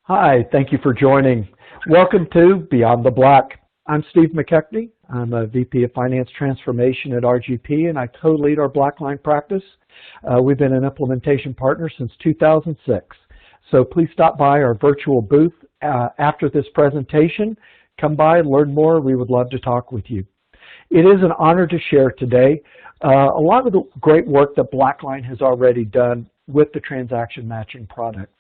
Hi, thank you for joining. Welcome to Beyond the Black. I'm Steve McKechnie. I'm a VP of Finance Transformation at RGP, and I co-lead our BlackLine practice. We've been an implementation partner since 2006. So please stop by our virtual booth after this presentation. Come by and learn more. We would love to talk with you. It is an honor to share today a lot of the great work that BlackLine has already done with the transaction matching product.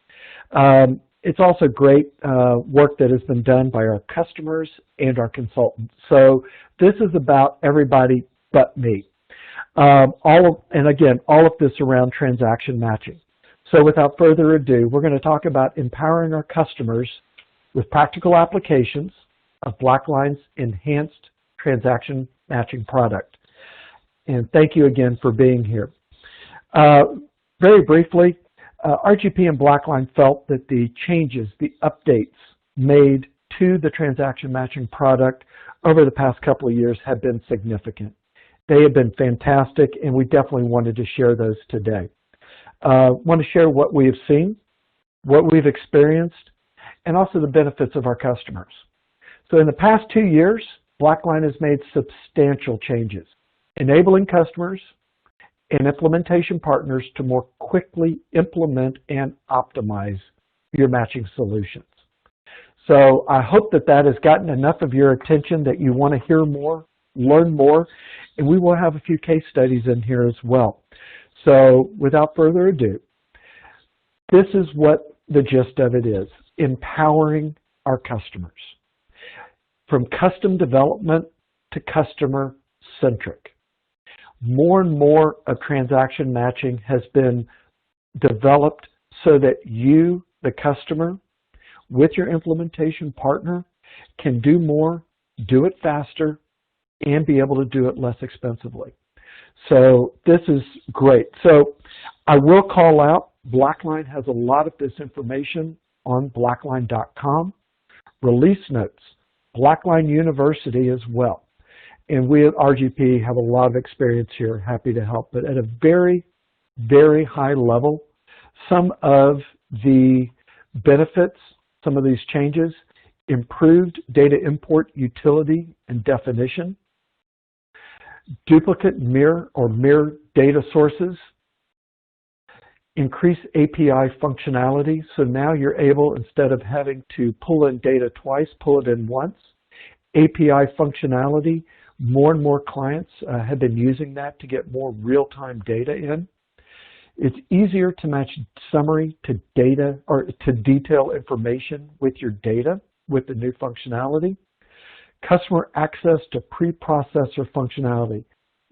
It's also great work that has been done by our customers and our consultants. So this is about everybody but me. All of this around transaction matching. So without further ado, we're going to talk about empowering our customers with practical applications of BlackLine's enhanced transaction matching product. And thank you again for being here. Very briefly, RGP and BlackLine felt that the changes, the updates made to the transaction matching product over the past couple of years have been significant. They have been fantastic, and we definitely wanted to share those today. Want to share what we have seen, what we've experienced, and also the benefits of our customers. So in the past 2 years, BlackLine has made substantial changes, enabling customers and implementation partners to more quickly implement and optimize your matching solutions. So I hope that that has gotten enough of your attention that you want to hear more, learn more, and we will have a few case studies in here as well. So without further ado, this is what the gist of it is, empowering our customers. From custom development to customer centric. More and more of transaction matching has been developed so that you, the customer, with your implementation partner, can do more, do it faster, and be able to do it less expensively. So this is great. So I will call out, BlackLine has a lot of this information on blackline.com. Release notes, BlackLine University as well. And we at RGP have a lot of experience here, happy to help. But at a very, very high level, some of the benefits, some of these changes, improved data import utility and definition, duplicate mirror data sources, increased API functionality. So now you're able, instead of having to pull in data twice, pull it in once. API functionality. More and more clients have been using that to get more real-time data in. It's easier to match summary to data or to detail information with your data with the new functionality. Customer access to pre-processor functionality.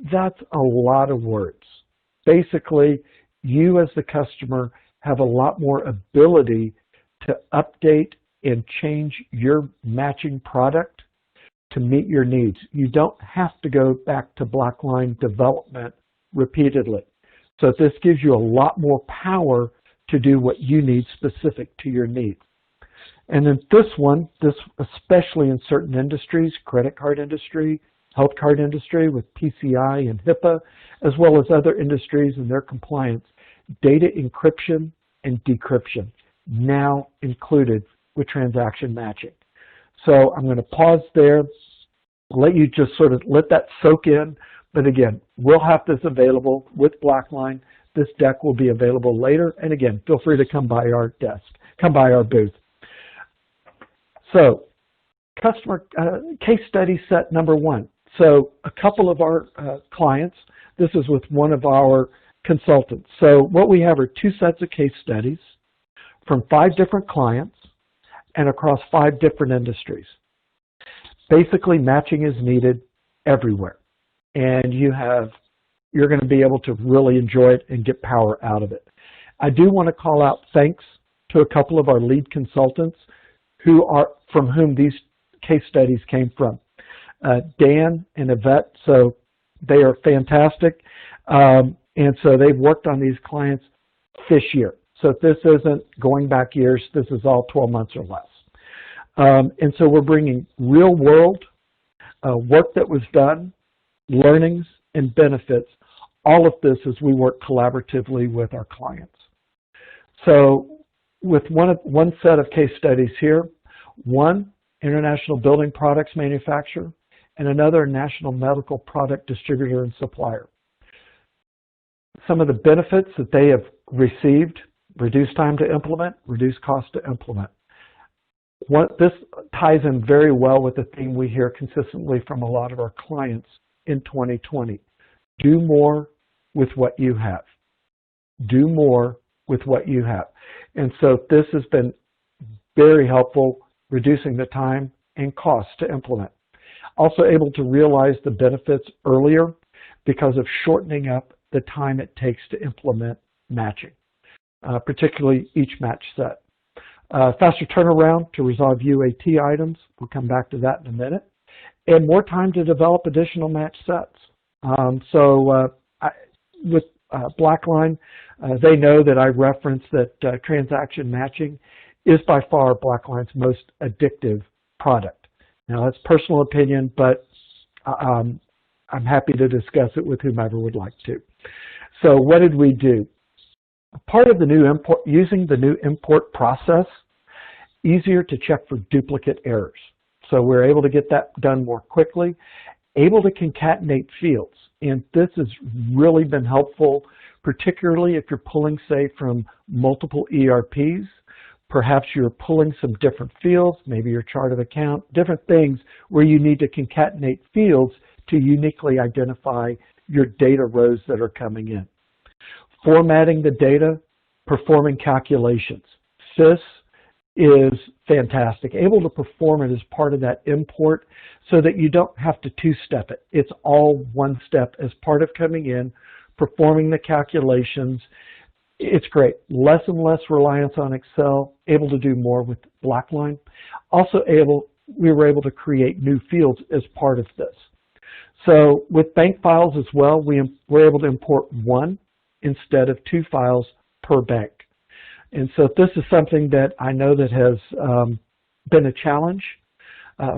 That's a lot of words. Basically, you as the customer have a lot more ability to update and change your matching product to meet your needs. You don't have to go back to BlackLine development repeatedly. So this gives you a lot more power to do what you need specific to your needs. And then this especially in certain industries, credit card industry, health card industry with PCI and HIPAA, as well as other industries and their compliance, data encryption and decryption now included with transaction matching. So I'm going to pause there, let you just sort of let that soak in. But again, we'll have this available with BlackLine. This deck will be available later. And again, feel free to come by our desk, come by our booth. So customer case study set number 1. So a couple of our clients, this is with one of our consultants. So what we have are 2 sets of case studies from 5 different clients and across 5 different industries. Basically, matching is needed everywhere, and you're going to be able to really enjoy it and get power out of it. I do want to call out thanks to a couple of our lead consultants from whom these case studies came from. Dan and Yvette, so they are fantastic, and so they've worked on these clients this year. So if this isn't going back years, this is all 12 months or less. And so we're bringing real world work that was done, learnings and benefits, all of this as we work collaboratively with our clients. So with one set of case studies here, one international building products manufacturer and another national medical product distributor and supplier. Some of the benefits that they have received: reduced time to implement, reduced cost to implement. This ties in very well with the theme we hear consistently from a lot of our clients in 2020. Do more with what you have. Do more with what you have. And so this has been very helpful, reducing the time and cost to implement. Also able to realize the benefits earlier because of shortening up the time it takes to implement matching, particularly each match set. Faster turnaround to resolve UAT items. We'll come back to that in a minute. And more time to develop additional match sets. With BlackLine, they know that I reference that transaction matching is by far BlackLine's most addictive product. Now, that's personal opinion, but I'm happy to discuss it with whomever would like to. So what did we do? Part of the new import, using the new import process, easier to check for duplicate errors. So we're able to get that done more quickly, able to concatenate fields. And this has really been helpful, particularly if you're pulling, say, from multiple ERPs. Perhaps you're pulling some different fields, maybe your chart of account, different things where you need to concatenate fields to uniquely identify your data rows that are coming in. Formatting the data, performing calculations. This is fantastic. Able to perform it as part of that import so that you don't have to two-step it. It's all one step as part of coming in, performing the calculations. It's great. Less and less reliance on Excel, able to do more with BlackLine. Also we were able to create new fields as part of this. So with bank files as well, we were able to import one instead of two files per bank. And so this is something that I know that has been a challenge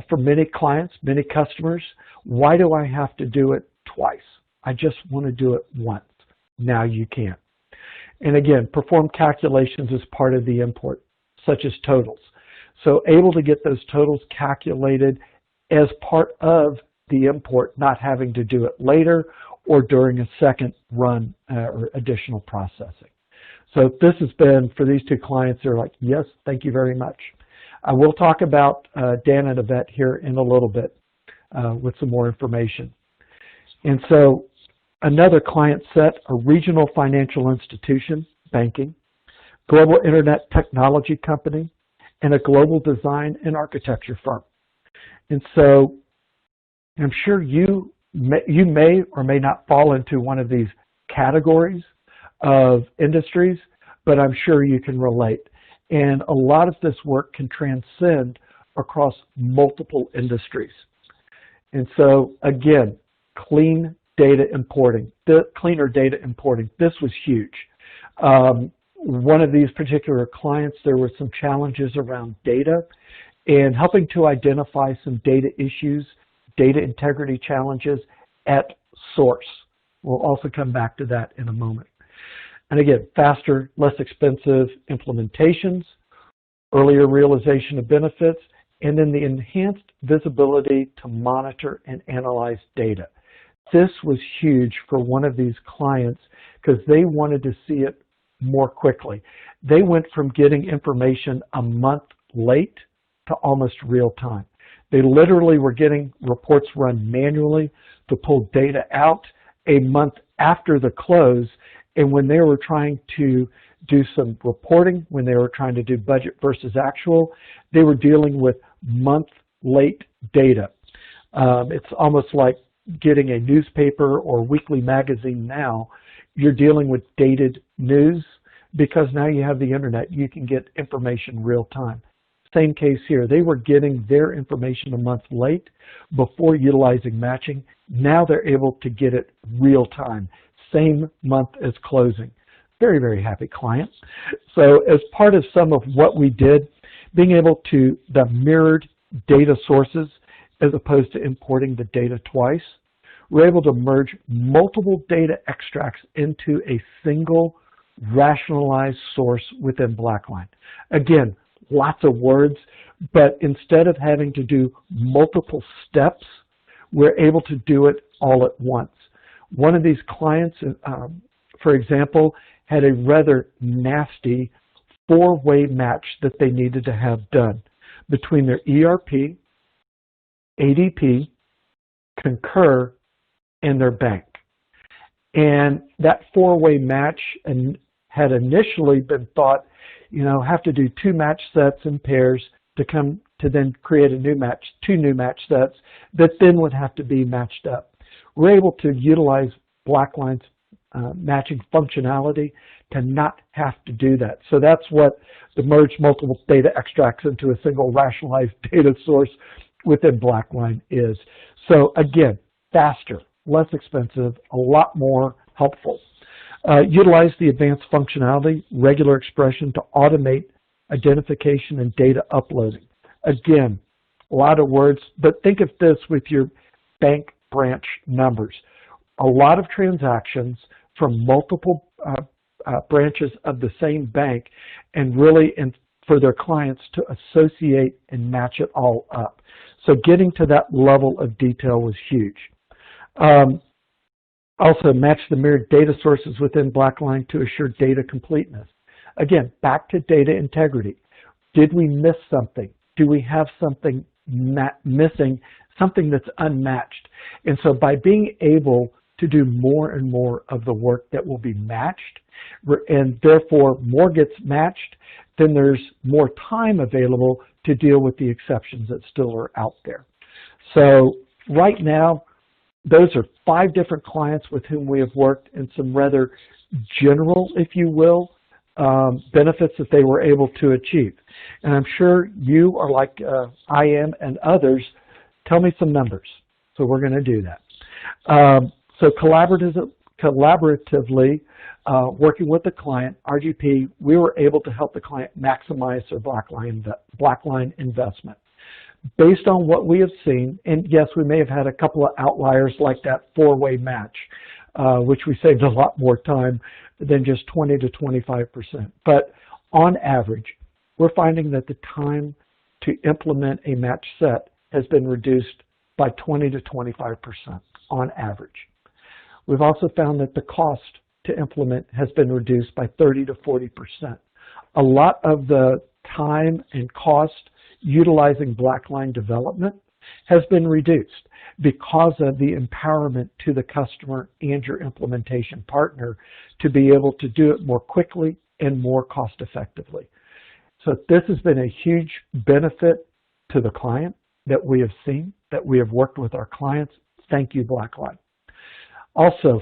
for many clients, many customers. Why do I have to do it twice? I just want to do it once. Now you can. And again, perform calculations as part of the import, such as totals. So able to get those totals calculated as part of the import, not having to do it later or during a second run or additional processing. So this has been, for these two clients, they're like, yes, thank you very much. I will talk about Dan and Yvette here in a little bit with some more information. And so another client set, a regional financial institution, banking, global internet technology company, and a global design and architecture firm. And so I'm sure you may or may not fall into one of these categories of industries, but I'm sure you can relate. And a lot of this work can transcend across multiple industries. And so again, cleaner data importing. This was huge. One of these particular clients, there were some challenges around data and helping to identify some data issues, data integrity challenges at source. We'll also come back to that in a moment. And again, faster, less expensive implementations, earlier realization of benefits, and then the enhanced visibility to monitor and analyze data. This was huge for one of these clients because they wanted to see it more quickly. They went from getting information a month late to almost real time. They literally were getting reports run manually to pull data out a month after the close, and when they were trying to do some reporting, when they were trying to do budget versus actual, they were dealing with month late data. It's almost like getting a newspaper or weekly magazine now. You're dealing with dated news because now you have the internet. You can get information real time. Same case here. They were getting their information a month late before utilizing matching. Now they're able to get it real time, same month as closing. Very, very happy client. So as part of some of what we did, being able to the mirrored data sources as opposed to importing the data twice, we're able to merge multiple data extracts into a single rationalized source within BlackLine. Again, lots of words, but instead of having to do multiple steps, we're able to do it all at once. One of these clients, for example, had a rather nasty four-way match that they needed to have done between their ERP, ADP, Concur, and their bank. And that four-way match had initially been thought, have to do two match sets in pairs to then create a new match, two new match sets that then would have to be matched up. We're able to utilize BlackLine's matching functionality to not have to do that. So that's what the merge multiple data extracts into a single rationalized data source within BlackLine is. So again, faster, less expensive, a lot more helpful. Utilize the advanced functionality, regular expression to automate identification and data uploading. Again, a lot of words, but think of this with your bank branch numbers. A lot of transactions from multiple branches of the same bank, and really for their clients to associate and match it all up. So getting to that level of detail was huge. Also, match the mirrored data sources within BlackLine to assure data completeness. Again, back to data integrity. Did we miss something? Do we have something missing, something that's unmatched? And so by being able to do more and more of the work that will be matched, and therefore more gets matched, then there's more time available to deal with the exceptions that still are out there. So right now, those are 5 different clients with whom we have worked, and some rather general, if you will, benefits that they were able to achieve. And I'm sure you are like I am and others. Tell me some numbers. So we're going to do that. So collaboratively, working with the client, RGP, we were able to help the client maximize their BlackLine investment. Based on what we have seen, and yes, we may have had a couple of outliers like that 4-way match, which we saved a lot more time than just 20 to 25%. But on average, we're finding that the time to implement a match set has been reduced by 20 to 25% on average. We've also found that the cost to implement has been reduced by 30 to 40%. A lot of the time and cost utilizing BlackLine development has been reduced because of the empowerment to the customer and your implementation partner to be able to do it more quickly and more cost effectively. So this has been a huge benefit to the client that we have seen, that we have worked with our clients. Thank you, BlackLine. Also,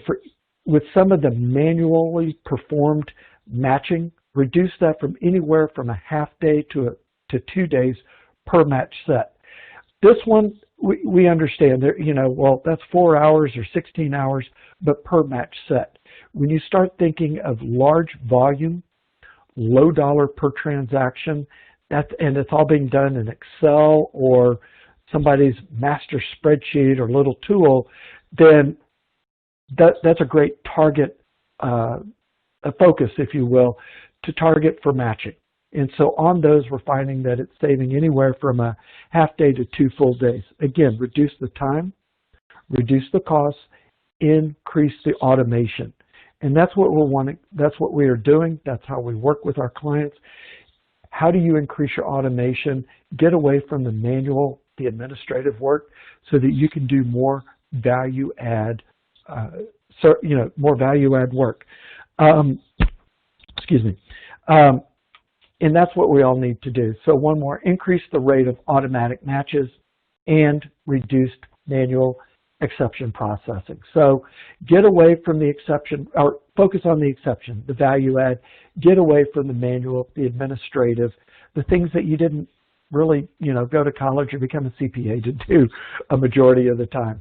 with some of the manually performed matching, reduce that from anywhere from a half day to 2 days per match set. This one, we understand that, well, that's 4 hours or 16 hours, but per match set. When you start thinking of large volume, low dollar per transaction, and it's all being done in Excel or somebody's master spreadsheet or little tool, then that's a great target, a focus, if you will, to target for matching. And so on those, we're finding that it's saving anywhere from a half day to 2 full days. Again, reduce the time, reduce the costs, increase the automation. And that's what we're wanting, that's what we are doing. That's how we work with our clients. How do you increase your automation? Get away from the manual, the administrative work, so that you can do more value add, more value add work. Excuse me. And that's what we all need to do. So one more, increase the rate of automatic matches and reduced manual exception processing. So get away from the exception, or focus on the exception, the value add, get away from the manual, the administrative, the things that you didn't really, go to college or become a CPA to do a majority of the time.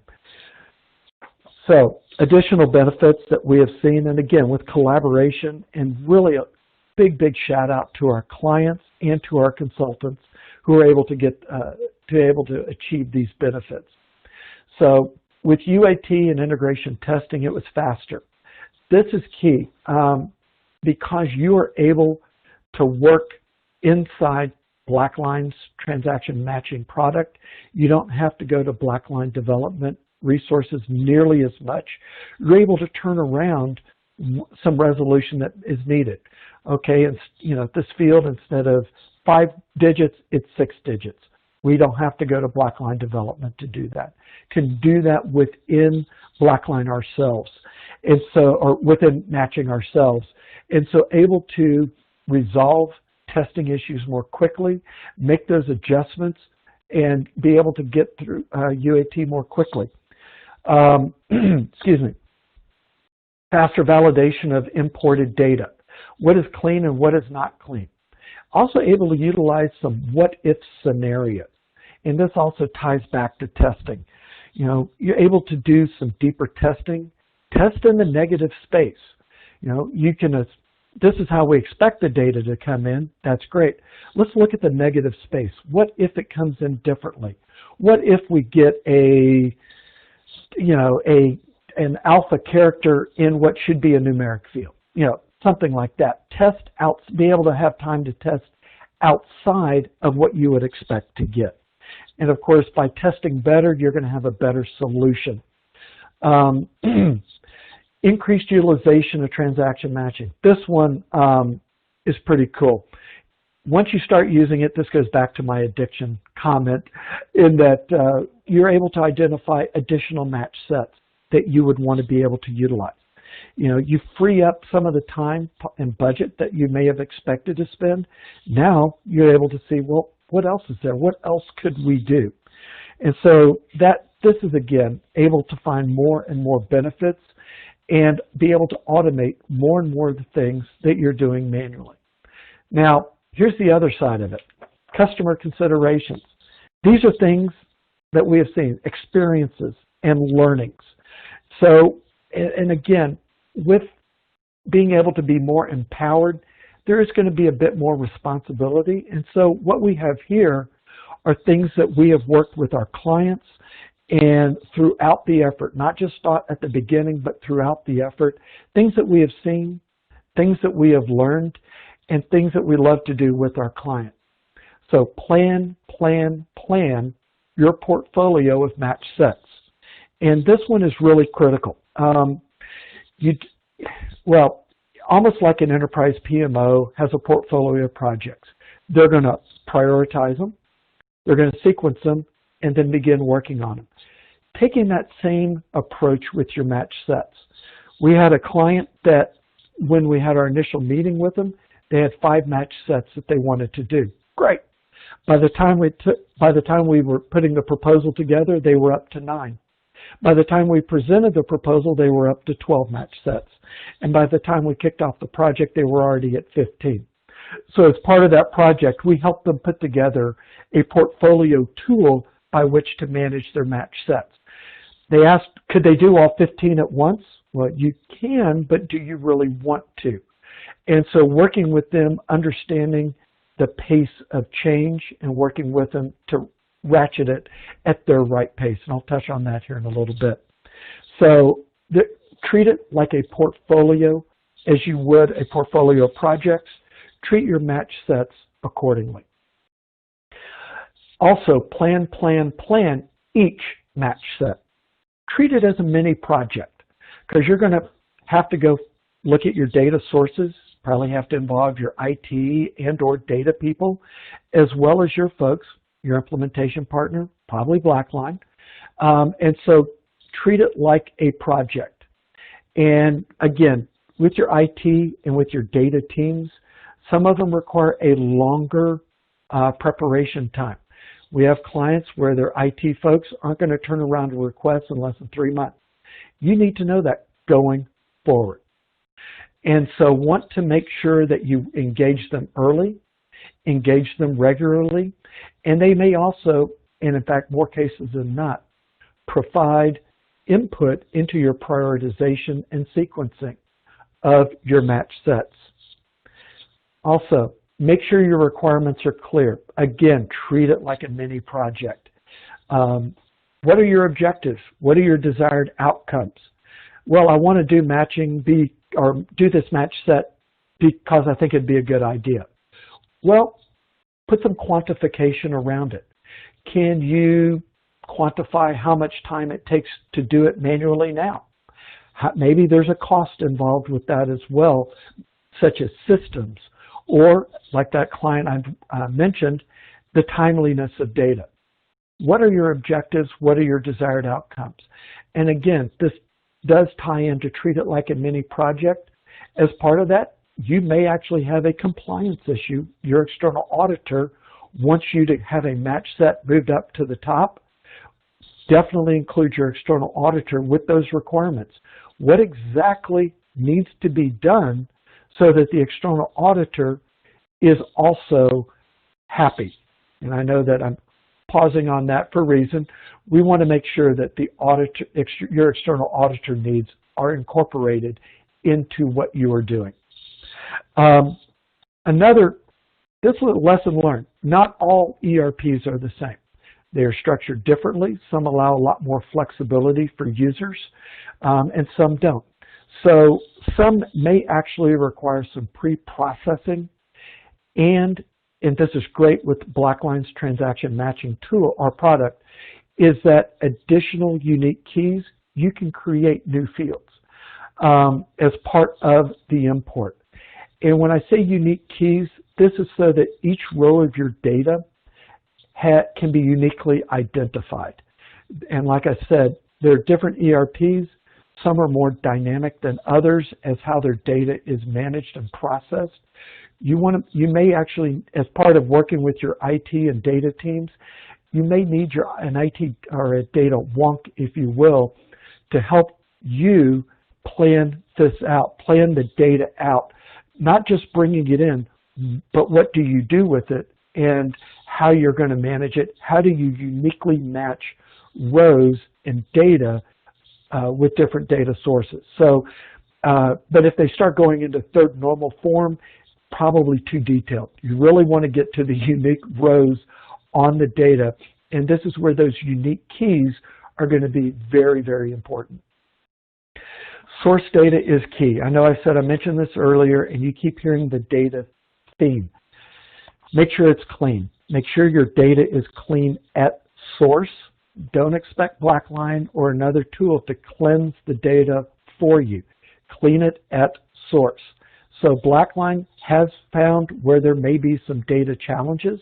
So additional benefits that we have seen, and again, with collaboration, and really a big shout out to our clients and to our consultants who are able to achieve these benefits. So with UAT and integration testing, it was faster. This is key. because you are able to work inside BlackLine's transaction matching product, you don't have to go to BlackLine development resources nearly as much. You're able to turn around some resolution that is needed. Okay, and this field, instead of 5 digits, it's 6 digits. We don't have to go to BlackLine development to do that. Can do that within BlackLine ourselves, and so, or within matching ourselves, and so able to resolve testing issues more quickly, make those adjustments, and be able to get through UAT more quickly. Excuse me. Faster validation of imported data. What is clean and what is not clean. Also able to utilize some what-if scenarios. And this also ties back to testing. You're able to do some deeper testing. Test in the negative space. You can, this is how we expect the data to come in. That's great. Let's look at the negative space. What if it comes in differently? What if we get an alpha character in what should be a numeric field? Something like that. Test out, be able to have time to test outside of what you would expect to get. And of course, by testing better, you're going to have a better solution. Increased utilization of transaction matching. This one is pretty cool. Once you start using it, this goes back to my addiction comment, in that you're able to identify additional match sets that you would want to be able to utilize. You free up some of the time and budget that you may have expected to spend. Now you're able to see, well, what else is there? What else could we do? And so this is, again, able to find more and more benefits and be able to automate more and more of the things that you're doing manually. Now, here's the other side of it. Customer considerations. These are things that we have seen, experiences and learnings. So, and again, with being able to be more empowered, there is going to be a bit more responsibility. And so what we have here are things that we have worked with our clients and throughout the effort, not just at the beginning, but throughout the effort, things that we have seen, things that we have learned, and things that we love to do with our client. So plan your portfolio of match sets. And this one is really critical. Almost like an enterprise PMO has a portfolio of projects. They're going to prioritize them, they're going to sequence them, and then begin working on them. Taking that same approach with your match sets. We had a client that, when we had our initial meeting with them, they had 5 match sets that they wanted to do. Great. By the time we were putting the proposal together, they were up to 9. By the time we presented the proposal, they were up to 12 match sets. And by the time we kicked off the project, they were already at 15. So as part of that project, we helped them put together a portfolio tool by which to manage their match sets. They asked, could they do all 15 at once? Well, you can, but do you really want to? And so working with them, understanding the pace of change and working with them to ratchet it at their right pace. And I'll touch on that here in a little bit. So treat it like a portfolio, as you would a portfolio of projects. Treat your match sets accordingly. Also, plan each match set. Treat it as a mini project, because you're going to have to go look at your data sources, probably have to involve your IT and or data people, as well as your folks, your implementation partner, probably BlackLine. And so treat it like a project. And again, with your IT and with your data teams, some of them require a longer preparation time. We have clients where their IT folks aren't going to turn around a request in less than 3 months. You need to know that going forward. And so want to make sure that you engage them early, engage them regularly, and they may also, and in fact more cases than not, provide input into your prioritization and sequencing of your match sets. Also, make sure your requirements are clear. Again, treat it like a mini project. What are your objectives? What are your desired outcomes? Well, I want to do matching, do this match set because I think it'd be a good idea. Well, put some quantification around it. Can you quantify how much time it takes to do it manually now? Maybe there's a cost involved with that as well, such as systems, or like that client I mentioned, the timeliness of data. What are your objectives? What are your desired outcomes? And again, this does tie into treat it like a mini project. As part of that, you may actually have a compliance issue. Your external auditor wants you to have a match set moved up to the top. Definitely include your external auditor with those requirements. What exactly needs to be done so that the external auditor is also happy? And I know that I'm pausing on that for a reason. We want to make sure that the your external auditor needs are incorporated into what you are doing. This is a lesson learned. Not all ERPs are the same. They are structured differently. Some allow a lot more flexibility for users, and some don't. So some may actually require some pre-processing, and this is great with BlackLine's transaction matching tool, our product, is that additional unique keys, you can create new fields as part of the import. And when I say unique keys, this is so that each row of your data can be uniquely identified. And like I said, there are different ERPs. Some are more dynamic than others as how their data is managed and processed. You may actually, as part of working with your IT and data teams, you may need an IT or a data wonk, if you will, to help you plan this out, plan the data out, not just bringing it in, but what do you do with it and how you're going to manage it. How do you uniquely match rows and data with different data sources? So, but if they start going into third normal form, probably too detailed. You really want to get to the unique rows on the data, and this is where those unique keys are going to be very, very important. Source data is key. I know I mentioned this earlier, and you keep hearing the data theme. Make sure it's clean. Make sure your data is clean at source. Don't expect BlackLine or another tool to cleanse the data for you. Clean it at source. So BlackLine has found where there may be some data challenges.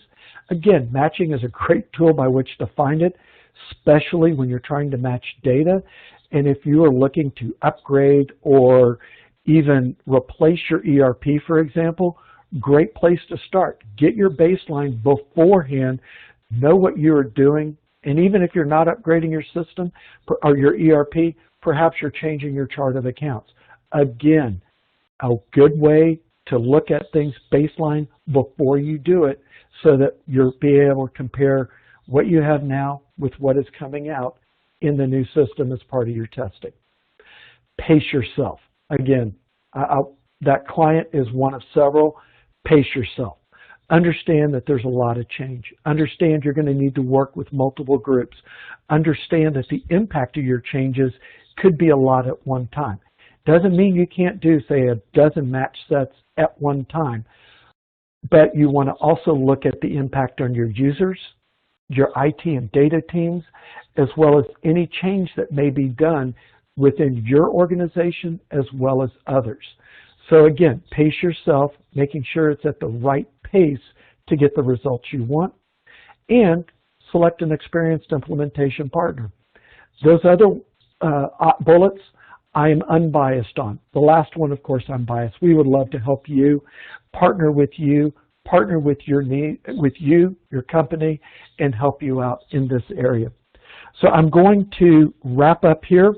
Again, matching is a great tool by which to find it, especially when you're trying to match data. And if you are looking to upgrade or even replace your ERP, for example, great place to start. Get your baseline beforehand, know what you are doing, and even if you're not upgrading your system or your ERP, perhaps you're changing your chart of accounts. Again, a good way to look at things baseline before you do it so that you'll be able to compare what you have now with what is coming out in the new system as part of your testing. Pace yourself. Again, that client is one of several. Pace yourself. Understand that there's a lot of change. Understand you're going to need to work with multiple groups. Understand that the impact of your changes could be a lot at one time. Doesn't mean you can't do, say, a dozen match sets at one time, but you want to also look at the impact on your users, your IT and data teams, as well as any change that may be done within your organization as well as others. So again, pace yourself, making sure it's at the right pace to get the results you want, and select an experienced implementation partner. Those other bullets, I am unbiased on. The last one, of course, I'm biased. We would love to help you, partner with your company, and help you out in this area. So I'm going to wrap up here.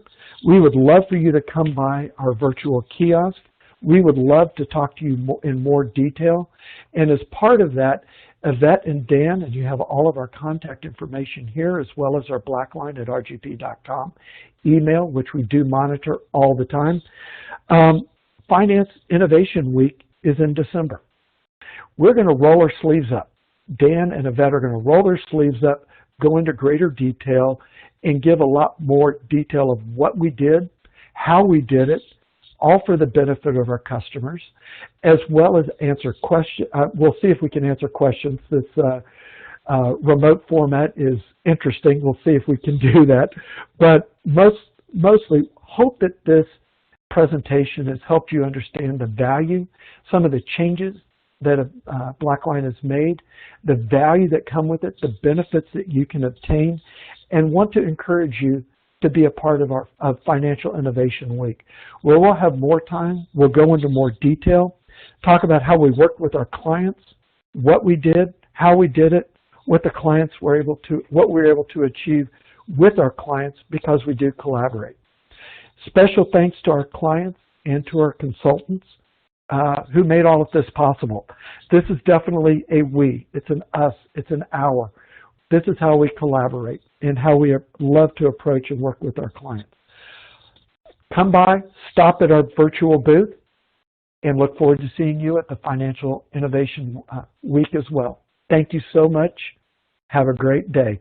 We would love for you to come by our virtual kiosk. We would love to talk to you in more detail. And as part of that, Yvette and Dan, and you have all of our contact information here, as well as our blackline@rgp.com email, which we do monitor all the time. Finance Innovation Week is in December. We're going to roll our sleeves up. Dan and Yvette are going to roll their sleeves up, go into greater detail, and give a lot more detail of what we did, how we did it, all for the benefit of our customers, as well as answer questions. We'll see if we can answer questions. This remote format is interesting. We'll see if we can do that. But mostly, hope that this presentation has helped you understand the value, some of the changes that BlackLine has made, the value that come with it, the benefits that you can obtain, and want to encourage you to be a part of our Financial Innovation Week, where we'll have more time. We'll go into more detail, talk about how we worked with our clients, what we did, how we did it, what the clients were able to, what we were able to achieve with our clients because we do collaborate. Special thanks to our clients and to our consultants who made all of this possible. This is definitely a we. It's an us. It's an our. This is how we collaborate and how we love to approach and work with our clients. Come by, stop at our virtual booth, and look forward to seeing you at the Financial Innovation Week as well. Thank you so much. Have a great day.